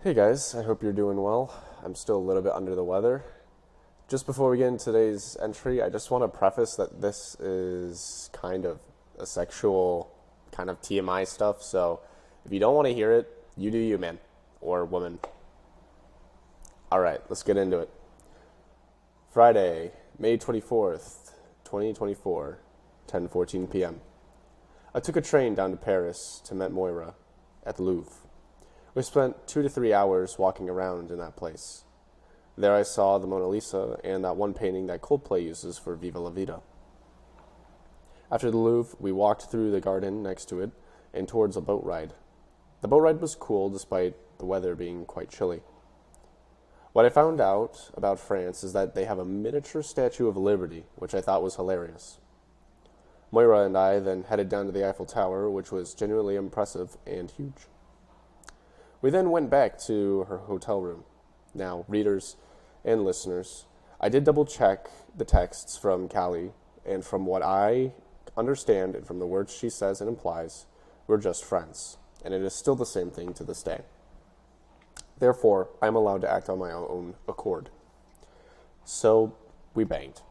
Hey guys, I hope you're doing well. I'm still a little bit under the weather. Just before we get into today's entry, I just want to preface that this is kind of a sexual kind of TMI stuff, so if you don't want to hear it, you do you, man. Or woman. Alright, let's get into it. Friday, May 24th, 2024, 10:14 p.m. I took a train down to Paris to meet Moira at the Louvre. We spent 2 to 3 hours walking around in that place. There I saw the Mona Lisa and that one painting that Coldplay uses for Viva La Vida. After the Louvre, we walked through the garden next to it and towards a boat ride. The boat ride was cool despite the weather being quite chilly. What I found out about France is that they have a miniature Statue of Liberty, which I thought was hilarious. Moira and I then headed down to the Eiffel Tower, which was genuinely impressive and huge. We then went back to her hotel room. Now, readers and listeners, I did double check the texts from Callie, and from what I understand and from the words she says and implies, we're just friends, and it is still the same thing to this day. Therefore, I am allowed to act on my own accord. So, we banged.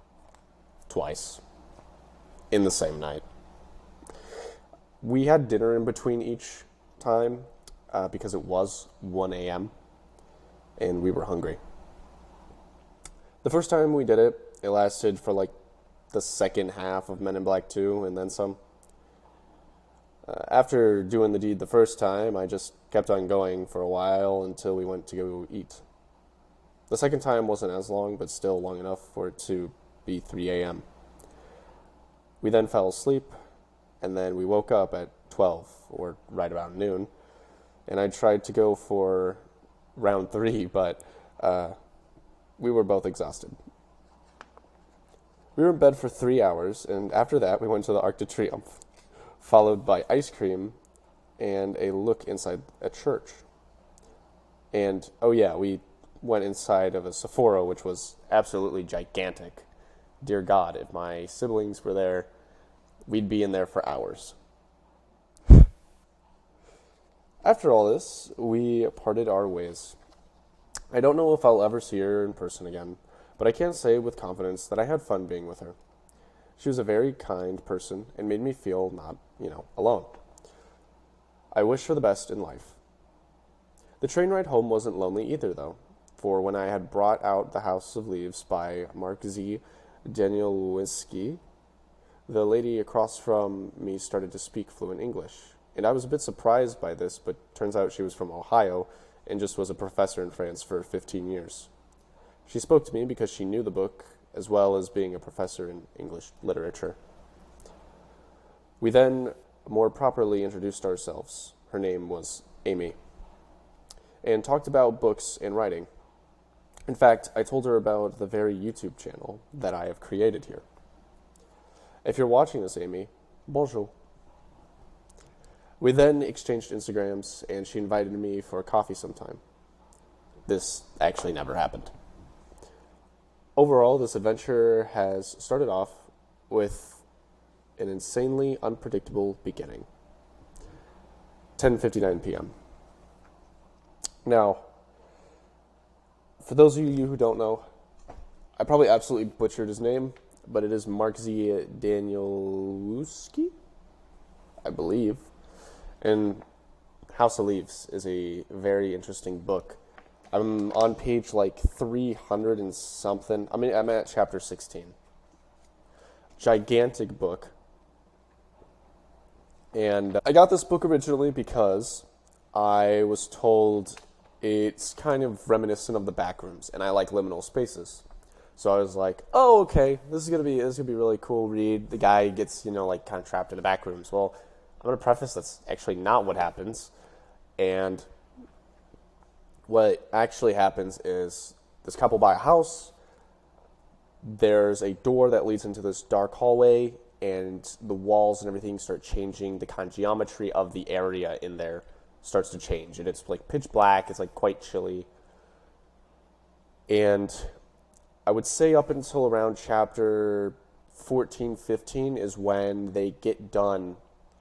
Twice. In the same night. We had dinner in between each time, because it was 1 a.m. and we were hungry. The first time we did it, it lasted for like the second half of Men in Black 2 and then some. After doing the deed the first time, I just kept on going for a while until we went to go eat. The second time wasn't as long, but still long enough for it to be 3 a.m. We then fell asleep, and then we woke up at 12, or right around noon, and I tried to go for round 3, but we were both exhausted. We were in bed for 3 hours, and after that we went to the Arc de Triomphe, followed by ice cream and a look inside a church. And, oh yeah, we went inside of a Sephora, which was absolutely gigantic. Dear God, if my siblings were there, we'd be in there for hours. After all this, we parted our ways. I don't know if I'll ever see her in person again, but I can say with confidence that I had fun being with her. She was a very kind person and made me feel not, alone. I wish her the best in life. The train ride home wasn't lonely either, though, for when I had brought out The House of Leaves by Mark Z. Danielewski, the lady across from me started to speak fluent English. And I was a bit surprised by this, but turns out she was from Ohio and just was a professor in France for 15 years. She spoke to me because she knew the book, as well as being a professor in English literature. We then more properly introduced ourselves. Her name was Amy, and talked about books and writing. In fact, I told her about the very YouTube channel that I have created here. If you're watching this, Amy, bonjour. We then exchanged Instagrams, and she invited me for a coffee sometime. This actually never happened. Overall, this adventure has started off with an insanely unpredictable beginning. 10:59 p.m. Now, for those of you who don't know, I probably absolutely butchered his name, but it is Mark Z. Danielewski, I believe. And House of Leaves is a very interesting book. I'm on page like 300 and something. I'm at chapter 16. Gigantic book. And I got this book originally because I was told it's kind of reminiscent of the Backrooms, and I like liminal spaces. So I was like, oh, okay, this is gonna be a really cool read. The guy gets, kind of trapped in the Backrooms. Well, I'm gonna preface that's actually not what happens. And what actually happens is this couple buy a house. There's a door that leads into this dark hallway, and the walls and everything start changing. The kind of geometry of the area in there starts to change, and it's like pitch black. It's like quite chilly. And I would say up until around chapter 14, 15 is when they get done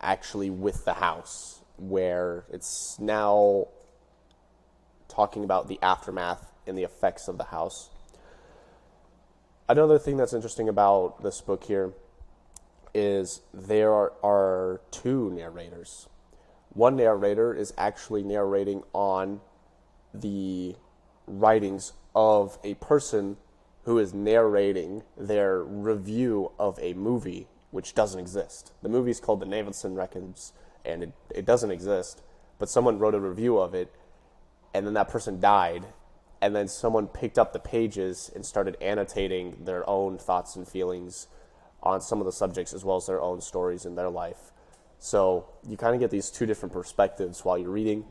actually with the house, where it's now talking about the aftermath and the effects of the house. Another thing that's interesting about this book here is there are two narrators. One narrator is actually narrating on the writings of a person who is narrating their review of a movie which doesn't exist. The movie is called The Navidson Records, and it doesn't exist, but someone wrote a review of it, and then that person died, and then someone picked up the pages and started annotating their own thoughts and feelings on some of the subjects, as well as their own stories in their life. So you kind of get these two different perspectives while you're reading.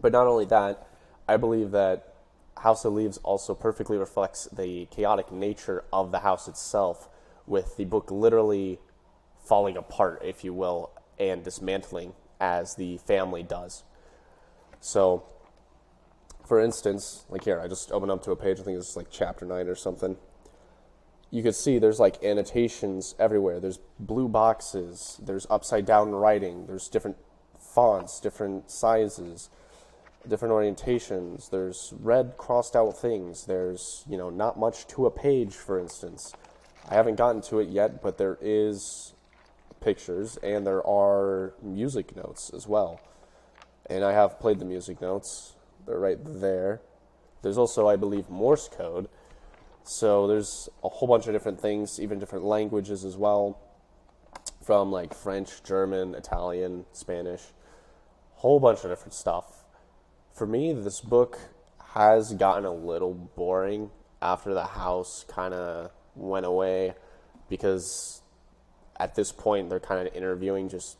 But not only that, I believe that House of Leaves also perfectly reflects the chaotic nature of the house itself, with the book literally falling apart, if you will, and dismantling as the family does. So, for instance, like here, I just opened up to a page, I think it's like chapter 9 or something. You could see there's like annotations everywhere. There's blue boxes, there's upside down writing, there's different fonts, different sizes, different orientations, there's red crossed out things, there's, not much to a page, for instance. I haven't gotten to it yet, but there is pictures and there are music notes as well. And I have played the music notes. They're right there. There's also, I believe, Morse code. So there's a whole bunch of different things, even different languages as well, from like French, German, Italian, Spanish, whole bunch of different stuff. For me, this book has gotten a little boring after the house kind of went away, because at this point they're kind of interviewing just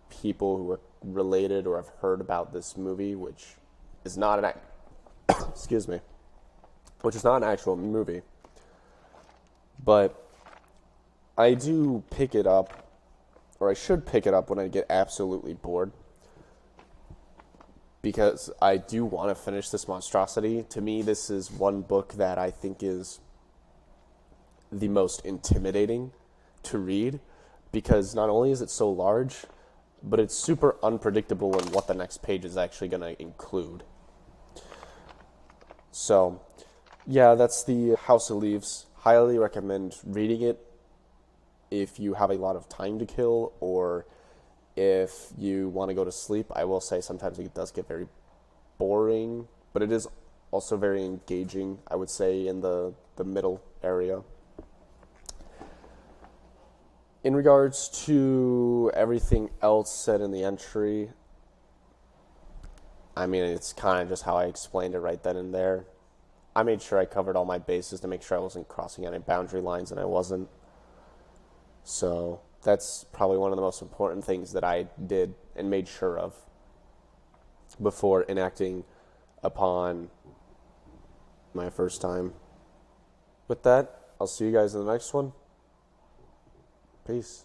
people who are related or have heard about this movie, which is not an excuse me, which is not an actual movie. But I do pick it up, or I should pick it up when I get absolutely bored, because I do want to finish this monstrosity. To me, this is one book that I think is the most intimidating to read, because not only is it so large, but it's super unpredictable in what the next page is actually going to include. So, yeah, that's the House of Leaves. Highly recommend reading it if you have a lot of time to kill, or if you want to go to sleep. I will say sometimes it does get very boring, but it is also very engaging, I would say, in the middle area. In regards to everything else said in the entry, I mean, it's kind of just how I explained it right then and there. I made sure I covered all my bases to make sure I wasn't crossing any boundary lines, and I wasn't. So that's probably one of the most important things that I did and made sure of before enacting upon my first time. With that, I'll see you guys in the next one. Peace.